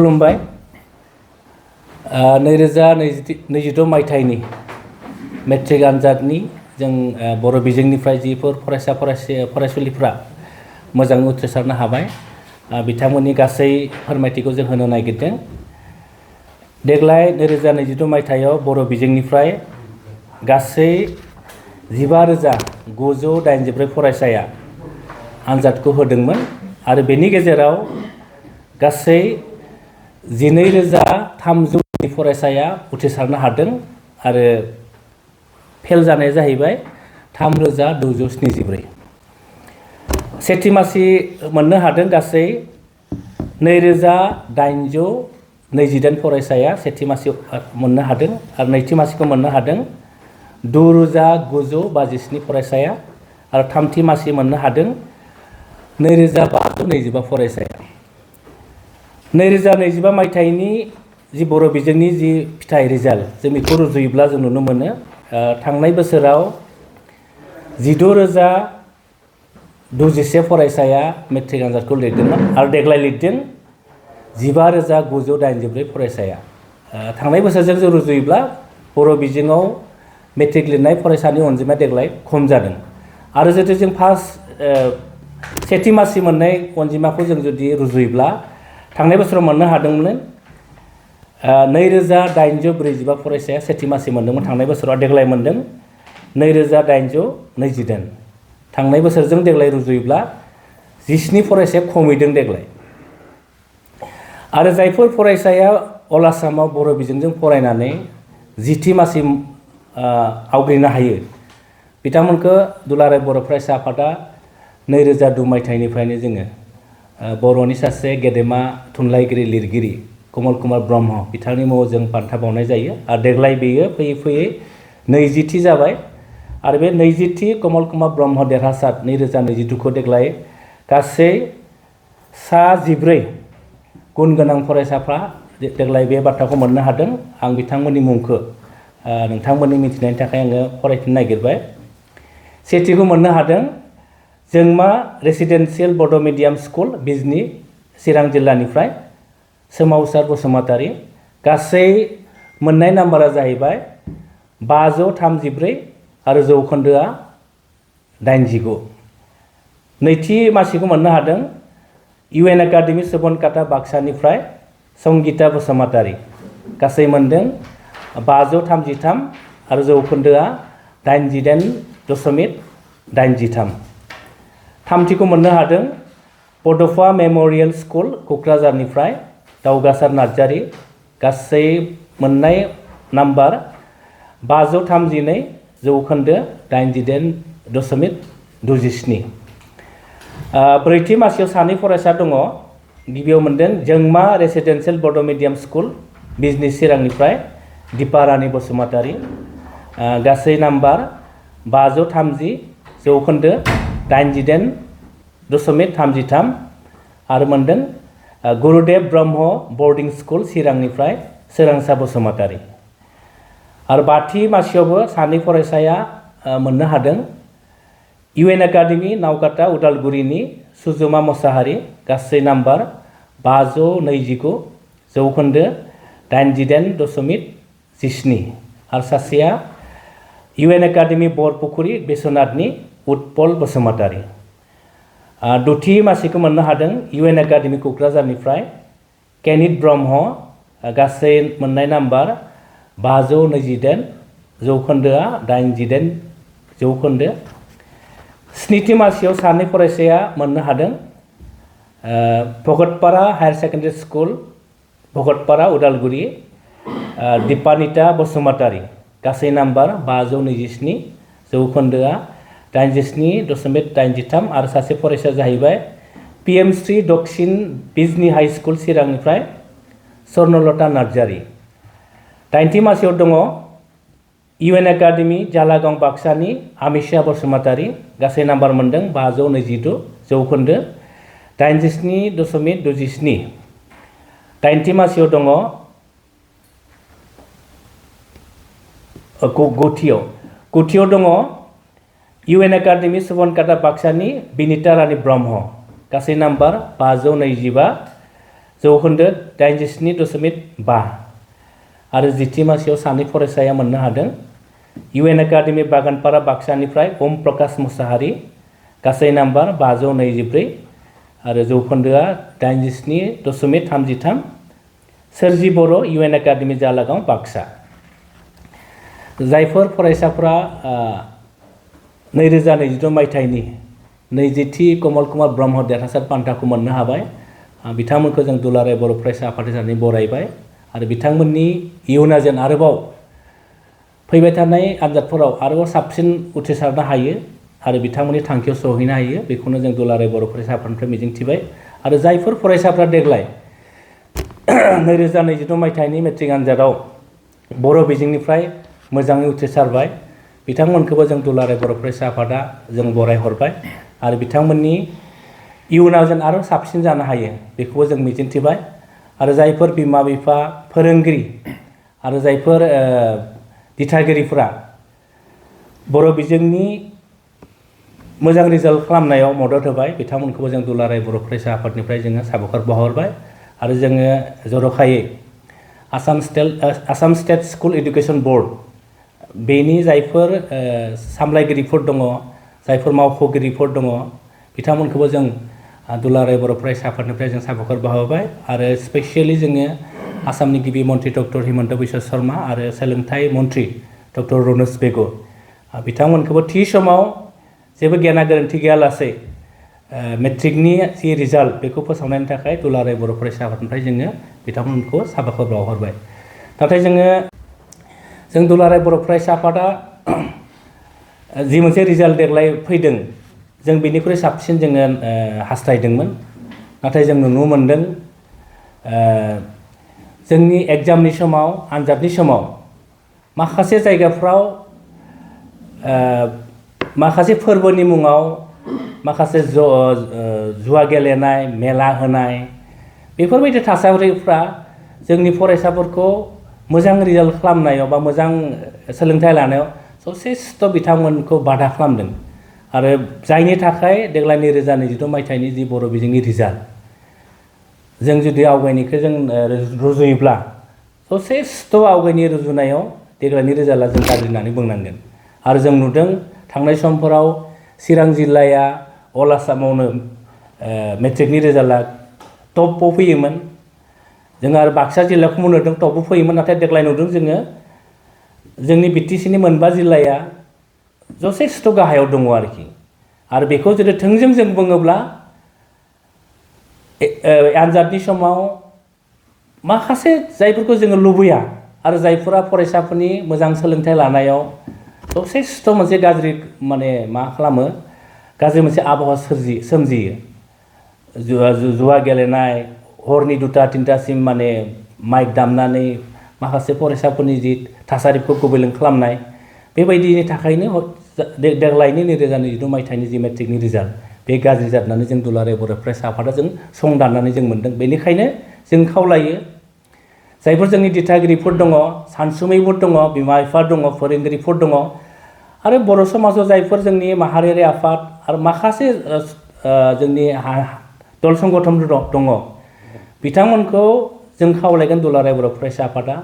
खुलुमबाय 2022 मायथाइनि मेट्रिक आनजादनि जों बर' बिजोंनिफ्राय जिफोर फरायसुलिफ्रा मोजाङै उथ्रिसारनो हाबाय बिथांमोननि गासै फोरमायथिखौ जों होनो नागिरदों। देग्लाय 2022 मायथाइयाव बर' बिजोंनिफ्राय गासै 15,984 फरायसाया आनजादखौ होदोंमोन आरो बेनि गेजेराव गासै 12,300 फरायसाया उथ्रिसारनो हादों आरो फेल जानाया जाहैबाय 3,274। सेथि मासि मोननो हादों गासै 2,828 फरायसाया सेथि मासि मोननो हादों आरो नैथि मासिखौ मोननो हादों 2,927 फरायसाया आरो थामथि मासि मोननो हादों 2,525 फरायसाया। 2022 मायथाइनि जि बर' बिजोंनि जि फिथाइ रिजाल्ट जों बेखौ रुजुयोब्ला जों नुनो मोनो थांनाय बोसोराव 16,021 फरायसाया मेट्रिक आनजादखौ लिरदोंमोन आरो देग्लाय लिरदों 15,984 फरायसाया। थांनाय बोसोरजों जों रुजुयोब्ला बर' बिजोङाव मेट्रिक लिरनाय फरायसानि अनजिमाया देग्लाय खम जादों आरो जुदि जों सेथि मासि मोननाय अनजिमाखौ जों जुदि रुजुयोब्ला थांनाय बोसोराव मोननो हादोंमोन 2,845 फरायसाया सेथि मासि मोनदोंमोन थांनाय बोसोराव देग्लाय मोनदों 2,828। थांनाय बोसोरजों देग्लाय रुजुयोब्ला 17 फरायसाया खमैदों देग्लाय। आरो जायफोर फरायसाया अल आसामाव बर' बिजोंजों फरायनानै जिथि मासि आवग्रिनो हायो बिथांमोनखौ दुलाराय बर' फरायसा आफादा 2002 मायथाइनिफ्रायनो जोङो बर'नि सासे गेदेमा थुनलाइगिरि लिरगिरि कमल कुमार ब्रह्म बिथांनि मुङाव जों बान्था बावनाय जायो आरो देग्लाय बेयो फैयै फैयै 20थि जाबाय आरो बे 20थि कमल कुमार ब्रह्म देरहासार 2022 देग्लाय गासै 14 गुन गोनां फरायसाफ्रा देग्लाय बे बान्थाखौ मोननो हादों। आं बिथांमोननि मुंखौ नोंथांमोननि मिथिनायनि थाखाय आङो फरायफिननो नागिरबाय। सेथिखौ मोननो हादों जोंमा रेसिडेन्सियेल बड' मिडियाम स्कुल बिजनि चिरां जिल्लानिफ्राय सोमावसार बसुमतारी। गासै मोननाय नाम्बारा जाहैबाय 534 आरो जौखोन्दोआ 89। नैथि मासिखौ मोननो हादों UN एकाडेमि सुबनकाटा बाक्सानिफ्राय संगिता बसुमतारी। गासै मोनदों 533 आरो जौखोन्दोआ 88.83। थामथिखौ मोननो हादों बड'फा मेम'रियेल स्कुल क'क्राझारनिफ्राय दावगासार नार्जारी। गासै मोननाय नाम्बार 532 जौखोन्दो 88.27। ब्रैथि मासियाव सानै फरायसा दङ। गिबियाव मोनदों जोंमा रेसिडेन्सियेल बड' मिडियाम स्कुल बिजनि चिरांनिफ्राय दिपारानि बसुमतारी। गासै नाम्बार 530 जौखोन्दो 88.33 आरो मोनदों गुरुदेव ब्रह्म बर्डिं स्कुल चिरांनिफ्राय सोरांसा बसुमतारी। आरो बाथि मासियावबो सानै फरायसाया मोननो हादों UN एकाडेमि नावकाटा उदालगुरिनि सुजुमा मोसाहारी। गासै नाम्बार 529 जौखोन्दो 88.17 आरो सासेया UN एकाडेमि बरपुखुरी बिश्वनाथनि उत्पल बसुमतारी। दथि मासिखौ मोननो हादों UN एकाडेमि क'क्राझारनिफ्राय केनित ब्रह्म। गासै मोननाय नाम्बार 528 जौखोन्दोआ 89 जौखोन्दो। स्निथि मासियाव सानै फरायसाया मोननो हादों भगतपारा हायार सेकेन्डारि स्कुल भगतपारा उदालगुरि दिपानिता बसुमतारी। गासै नाम्बार 527 जौखोन्दोआ 87.83 आरो सासे फरायसाया जाहैबाय PM श्री दक्षिण बिजनि हाई स्कुल चिरांनिफ्राय स्वर्णलता नार्जारी। दाइनथि मासियाव दङ UN एकाडेमि जालागाव बाक्सानि आमिषा बसुमतारी। गासै नाम्बार मोनदों 522 जौखोन्दो 87.27। दाइनथि मासियाव दङ गुथियाव दङ UN एकाडेमि सुबनकाटा बाक्सानि बिनिता रानी ब्रह्म। गासै नाम्बार 525 जौखोन्दो 87.5 आरो जिथि मासियाव सानै फरायसाया मोननो हादों UN एकाडेमि बागानपारा बाक्सानिफ्राय ओम प्रकाश मुसाहारि गासै नाम्बार 524 आरो जौखोन्दोआ 87.33 सोरजि बर' UN एकाडेमि जालागाव बाक्सा जायफोर फरायसाफोरा 2022 मायथाइनि 20थि कमल कुमार ब्रह्म देरहासार बान्थाखौ मोननो हाबाय बिथांमोनखौ जों दुलाराय बर' फरायसा आफाद हिसाबै बरायबाय आरो बिथांमोननि इयुना जेन आरोबाव फैबाय थानाय आनजादफोराव आरोबाव साबसिन उथ्रिसारनो हायो आरो बिथांमोननि थांखियाव सहैनो हायो बेखौनो जों दुलाराय बर' फरायसा आफादनिफ्राय मिजिंथिबाय आरो जायफोर फरायसाफ्रा देग्लाय 2022 मायथाइनि मेट्रिक आनजादाव बर' बिजोंनिफ्राय मोजाङै उथ्रिसारबाय बिथांमोनखौबो जों दुलाराय बर' फरायसा आफादा जों बरायहरबाय आरो बिथांमोननि इयुनाव जेन आरो साबसिन जानो हायो बेखौबो जों मिजिंथिबाय आरो जायफोर बिमा बिफा फोरोंगिरि आरो जायफोर दिथागिरिफोरा बर' बिजोंनि मोजां रिजाल्ट खालामनायाव मदद होबाय बिथांमोनखौबो जों दुलाराय बर' फरायसा आफादनिफ्राय जोङो साबायखर बावहरबाय आरो जोङो जर'खायै Assam state school education board बेनि जायफोर सामलायगिरिफोर दङ जायफोर मावख'गिरिफोर दङ बिथांमोनखौबो जों दुलाराय बर' फरायसा आफादनिफ्राय जों साबायखर बावहरबाय आरो स्पेसियेलि जोङो आसामनि गिबि मन्त्रि डक्टर हिमन्त बिश्व शर्मा आरो सोलोंथाइ मन्त्रि डक्टर रनज बेगर बिथांमोनखौबो थि समाव जेबो गेना गोरोन्थि गैयालासे मेट्रिकनि जि रिजाल्ट बेखौ फोसावनायनि थाखाय दुलाराय बर' फरायसा आफादनिफ्राय जोङो बिथांमोनखौ साबायखर बावहरबाय नाथाय जों दुलाराय बर' फरायसा आफादा जि मोनसे रिजाल्ट देग्लाय फैदों जों बेनिख्रुइ साबसिन जोङो हास्थायदोंमोन नाथाय जों नुनो मोनदों जोंनि एग्जामनि समाव आनजादनि समाव माखासे जायगाफ्राव माखासे फोरबोनि मुङाव माखासे जुवा गेलेनाय मेला होनाय बेफोरबायदि थासारिफ्रा जोंनि फरायसाफोरखौ मोजां रिजाल्ट खालामनायाव बा मोजां सोलोंथाइ लानायाव जथेस्थ' बिथांमोनखौ बाधा खालामदों आरो जायनि थाखाय देग्लाय 2022 मायथाइनि जि बर' बिजोंनि रिजाल्ट जों जुदि आवगायनिखौ जों रुजुयोब्ला जथेस्थ' आवगायनि रुजुनायाव देग्लायनि रिजाल्टआ जों गाज्रि होननानै बुंनांगोन आरो जों नुदों थांनाय समफोराव चिरां जिल्लाया अल आसामावनो मेट्रिकनि रिजाल्टआ टपआव फैयोमोन जों आरो बाक्सा जिल्लाखौबो नुदों टपआव फैयोमोन नाथाय देग्लाय नुदों जोंनि BTCनि मोनबा जिल्लाया जथेस्थ' गाहायाव दङ आरो बेखौ जुदि थोंजों जों बुङोब्ला आनजादनि समाव माखासे जायफोरखौ जोङो लुबैया आरो जायफोरा फरायसाफोरनि मोजां सोलोंथाइ लानायाव जथेस्थ' मोनसे गाज्रि मा खालामो गाज्रि मोनसे आबहावा सोमजियो जुवा गेलेनाय हरनि 2-3टासिम माइक दामनानै माखासे फरायसाफोरनि जि थासारिखौ गुबुंले खालामनाय बेबायदिनि थाखायनो देग्लायनि 2022 मायथाइनि जि मेट्रिकनि रिजाल्ट बे गाज्रि जानानै जों दुलाराय बर' फरायसा आफादा जों सं दाननानै जों मोनदों बेनिखायनो जों खावलायो जायफोर जोंनि दिथागिरिफोर दङ सानसुमैफोर दङ बिमा बिफा दङ फोरोंगिरिफोर दङ आरो बर' समाजाव जायफोर जोंनि माहारियारि आफाद आरो माखासे जोंनि दल संगठनफोर दङ बिथांमोनखौ जों खावलायगोन दुलाराय बर' फरायसा आफादा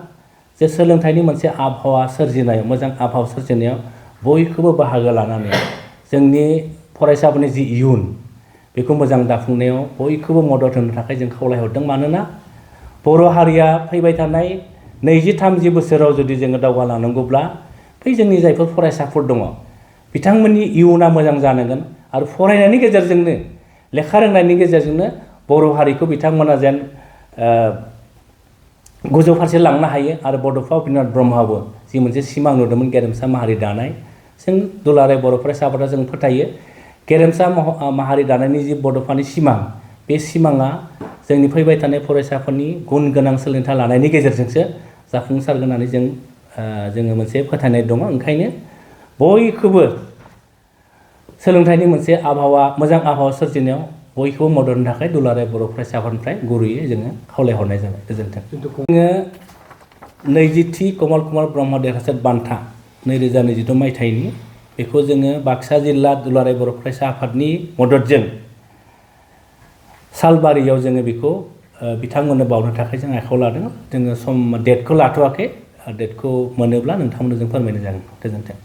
जे सोलोंथाइनि मोनसे आबहावा सोरजिनायाव मोजां आबहावा सोरजिनायाव बयखौबो बाहागो लानानै जोंनि फरायसाफोरनि जि इयुन बेखौ मोजां दाफुंनायाव बयखौबो मदद होनो थाखाय जों खावलायहरदों मानोना बर' हारिया फैबाय थानाय 20-30 बोसोराव जुदि जोङो दावगालांनांगौब्ला बै जोंनि जायफोर फरायसाफोर दङ बिथांमोननि इयुना मोजां जानांगोन आरो फरायनायनि गेजेरजोंनो लेखा रोंनायनि गेजेरजोंनो बर' हारिखौ बिथांमोना जेन गोजौ फारसे लांनो हायो आरो बड'फा उपेन्द्रनाथ ब्रह्मआबो जि मोनसे सिमां नुदोंमोन गेरेमसा माहारि दानाय जों दुलाराय बर' फरायसा आफादा जों फोथायो गेरेमसा माहारि दानायनि जि बड'फानि सिमां बे सिमाङा जोंनि फैबाय थानाय फरायसाफोरनि गुन गोनां सोलोंथाइ लानायनि गेजेरजोंसो जाफुंसारगोन होननानै जोङो मोनसे फोथायनाय दङ ओंखायनो बयखौबो सोलोंथाइनि मोनसे मोजां आबहावा सोरजिनायाव बयखौबो मदद होनो थाखाय दुलाराय बर' फरायसा आफादनिफ्राय गुरैयै जोङो खावलायहरनाय जाबाय गोजोन्थों जोङो 20थि कमल कुमार ब्रह्म देरहासार बान्था 2022 मायथाइनि बेखौ जोङो बाक्सा जिल्ला दुलाराय बर' फरायसा आफादनि मददजों सालबारियाव जोङो बेखौ बिथांमोननो बावनो थाखाय जों आखायाव लादों। जोङो डेटखौ लाथ'वाखै, डेटखौ मोनोब्ला नोंथांमोननो जों फोरमायनाय जागोन। गोजोन्थों।